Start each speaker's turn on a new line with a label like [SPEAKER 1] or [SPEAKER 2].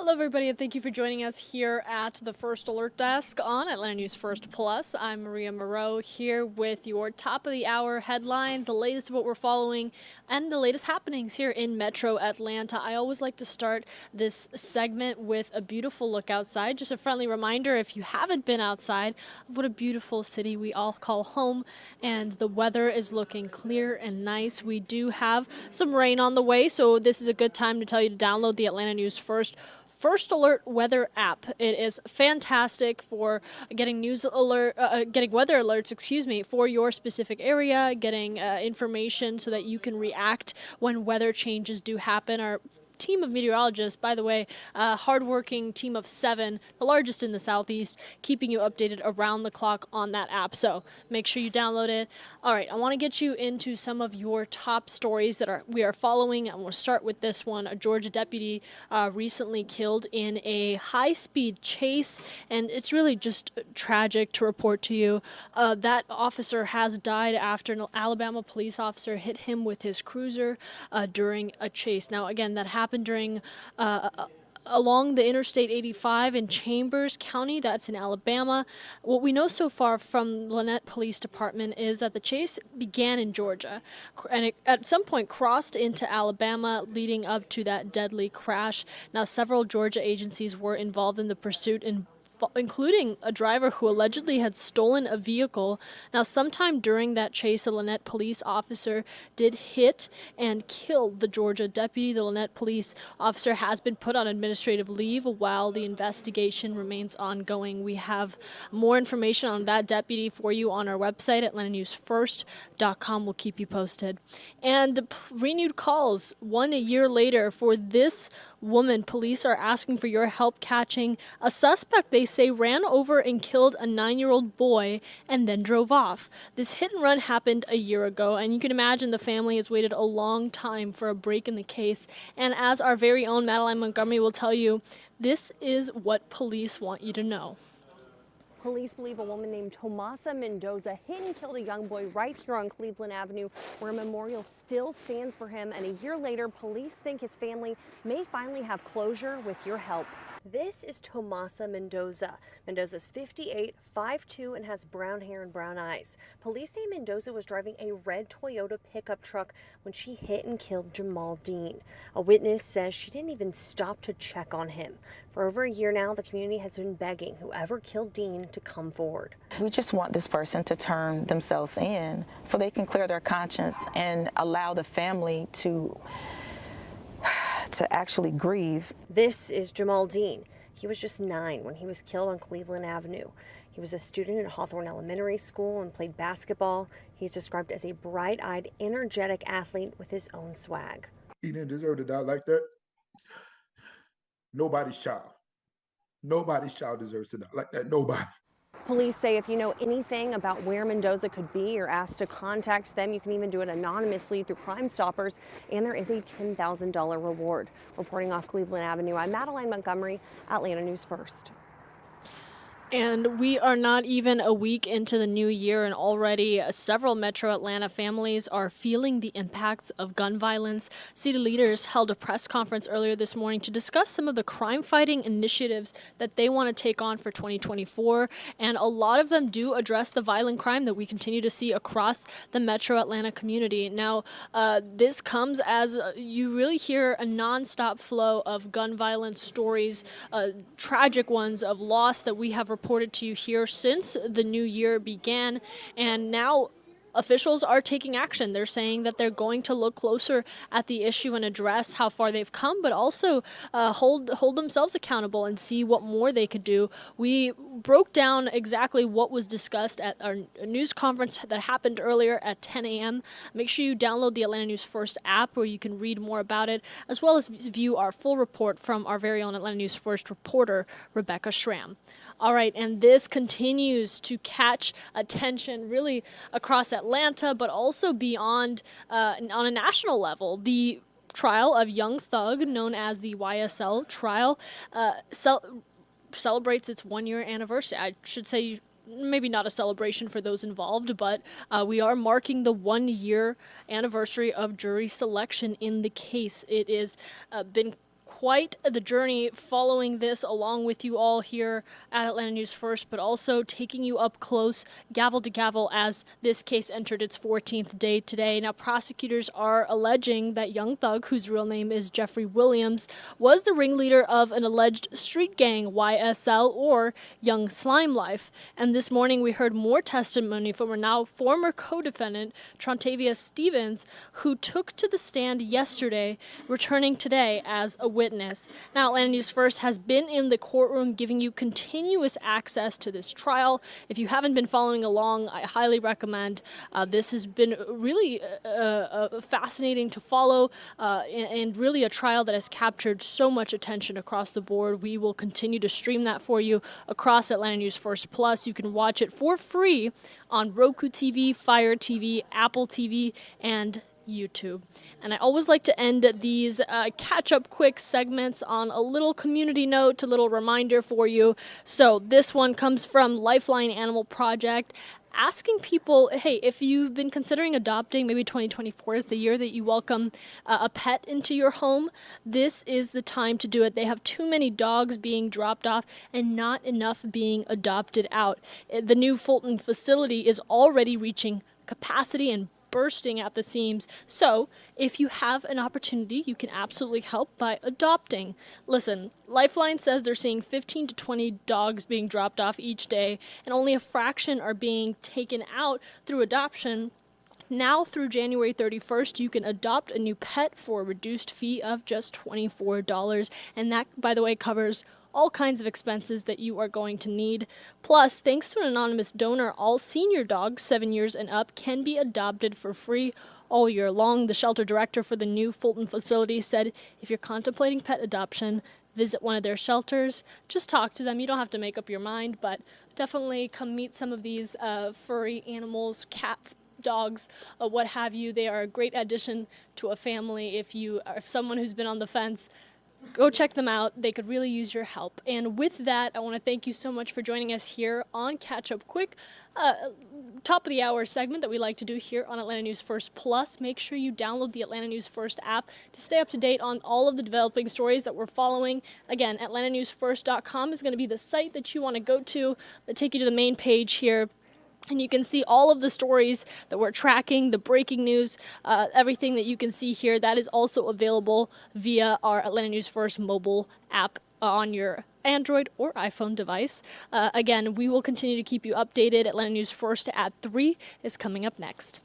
[SPEAKER 1] Hello, everybody, and thank you for joining us here at the First Alert Desk on Atlanta News First Plus. I'm Maria Moreau here with your top of the hour headlines, the latest of what we're following, and the latest happenings here in Metro Atlanta. I always like to start this segment with a beautiful look outside. Just a friendly reminder, if you haven't been outside, of what a beautiful city we all call home, and the weather is looking clear and nice. We do have some rain on the way, so this is a good time to tell you to download the Atlanta News First Alert weather app. It is fantastic for getting getting weather alerts, for your specific area, getting information so that you can react when weather changes do happen. Our team of meteorologists, by the way, a hardworking team of 7, the largest in the Southeast, keeping you updated around the clock on that app. So make sure you download it. All right, I want to get you into some of your top stories that we are following. I'm going to start with this one. A Georgia deputy recently killed in a high-speed chase, and it's really just tragic to report to you. That officer has died after an Alabama police officer hit him with his cruiser during a chase. Now, again, that happened during along the Interstate 85 in Chambers County. That's in Alabama. What we know so far from Lynette Police Department is that the chase began in Georgia and it at some point crossed into Alabama, leading up to that deadly crash. Now, several Georgia agencies were involved in the pursuit, including a driver who allegedly had stolen a vehicle. Now, sometime during that chase, a Lynette police officer did hit and kill the Georgia deputy. The Lynette police officer has been put on administrative leave while the investigation remains ongoing. We have more information on that deputy for you on our website at AtlantaNewsFirst.com. We'll keep you posted. And renewed calls 1 year later for this woman. Police are asking for your help catching a suspect they say ran over and killed a 9-year-old boy and then drove off. This hit and run happened a year ago, and you can imagine the family has waited a long time for a break in the case. And as our very own Madeline Montgomery will tell you, this is what police want you to know.
[SPEAKER 2] Police believe a woman named Tomasa Mendoza hit and killed a young boy right here on Cleveland Avenue, where a memorial still stands for him. And a year later, police think his family may finally have closure with your help. This is Tomasa Mendoza. Mendoza's 58, 5'2", and has brown hair and brown eyes. Police say Mendoza was driving a red Toyota pickup truck when she hit and killed Jamal Dean. A witness says she didn't even stop to check on him. For over a year now, the community has been begging whoever killed Dean to come forward.
[SPEAKER 3] We just want this person to turn themselves in so they can clear their conscience and allow the family to actually grieve.
[SPEAKER 2] This is Jamal Dean. He was just 9 when he was killed on Cleveland Avenue. He was a student at Hawthorne Elementary School and played basketball. He's described as a bright-eyed, energetic athlete with his own swag.
[SPEAKER 4] He didn't deserve to die like that. Nobody's child. Nobody's child deserves to die like that. Nobody.
[SPEAKER 2] Police say if you know anything about where Mendoza could be, you're asked to contact them. You can even do it anonymously through Crime Stoppers, and there is a $10,000 reward. Reporting off Cleveland Avenue, I'm Madeline Montgomery, Atlanta News First.
[SPEAKER 1] And we are not even a week into the new year, and already several Metro Atlanta families are feeling the impacts of gun violence. City leaders held a press conference earlier this morning to discuss some of the crime-fighting initiatives that they want to take on for 2024, and a lot of them do address the violent crime that we continue to see across the Metro Atlanta community. Now, this comes as you really hear a nonstop flow of gun violence stories, tragic ones of loss that we have reported to you here since the new year began, and now officials are taking action. They're saying that they're going to look closer at the issue and address how far they've come, but also hold themselves accountable and see what more they could do. We broke down exactly what was discussed at our news conference that happened earlier at 10 a.m. Make sure you download the Atlanta News First app where you can read more about it, as well as view our full report from our very own Atlanta News First reporter, Rebecca Schramm. All right, and this continues to catch attention really across Atlanta, but also beyond on a national level. The trial of young thug known as the YSL trial celebrates its 1-year anniversary. I should say maybe not a celebration for those involved, but we are marking the 1-year anniversary of jury selection in the case. It is been quite the journey following this along with you all here at Atlanta News First, but also taking you up close, gavel to gavel, as this case entered its 14th day today. Now, prosecutors are alleging that young thug, whose real name is Jeffrey Williams, was the ringleader of an alleged street gang, YSL, or Young Slime Life. And this morning we heard more testimony from a now former co-defendant, Trontavia Stevens, who took to the stand yesterday, returning today as a witness. Now, Atlanta News First has been in the courtroom giving you continuous access to this trial. If you haven't been following along, I highly recommend. This has been really fascinating to follow and really a trial that has captured so much attention across the board. We will continue to stream that for you across Atlanta News First Plus. You can watch it for free on Roku TV, Fire TV, Apple TV, and YouTube. And I always like to end these catch-up quick segments on a little community note, a little reminder for you. So this one comes from Lifeline Animal Project, asking people, hey, if you've been considering adopting, maybe 2024 is the year that you welcome a pet into your home, this is the time to do it. They have too many dogs being dropped off and not enough being adopted out. The new Fulton facility is already reaching capacity and bursting at the seams. So if you have an opportunity, you can absolutely help by adopting. Listen, Lifeline says they're seeing 15 to 20 dogs being dropped off each day, and only a fraction are being taken out through adoption. Now through January 31st, you can adopt a new pet for a reduced fee of just $24. And that, by the way, covers all kinds of expenses that you are going to need. Plus, thanks to an anonymous donor, all senior dogs 7 years and up can be adopted for free all year long. The shelter director for the new Fulton facility said if you're contemplating pet adoption, visit one of their shelters. Just talk to them. You don't have to make up your mind, but definitely come meet some of these furry animals, cats, dogs, what have you. They are a great addition to a family. If someone who's been on the fence, go check them out. They could really use your help. And with that, I want to thank you so much for joining us here on Catch Up Quick, top of the hour segment that we like to do here on Atlanta News First Plus. Make sure you download the Atlanta News First app to stay up to date on all of the developing stories that we're following. Again, atlantanewsfirst.com is going to be the site that you want to go to that take you to the main page here. And you can see all of the stories that we're tracking, the breaking news, everything that you can see here. That is also available via our Atlanta News First mobile app on your Android or iPhone device. Again, we will continue to keep you updated. Atlanta News First at 3 is coming up next.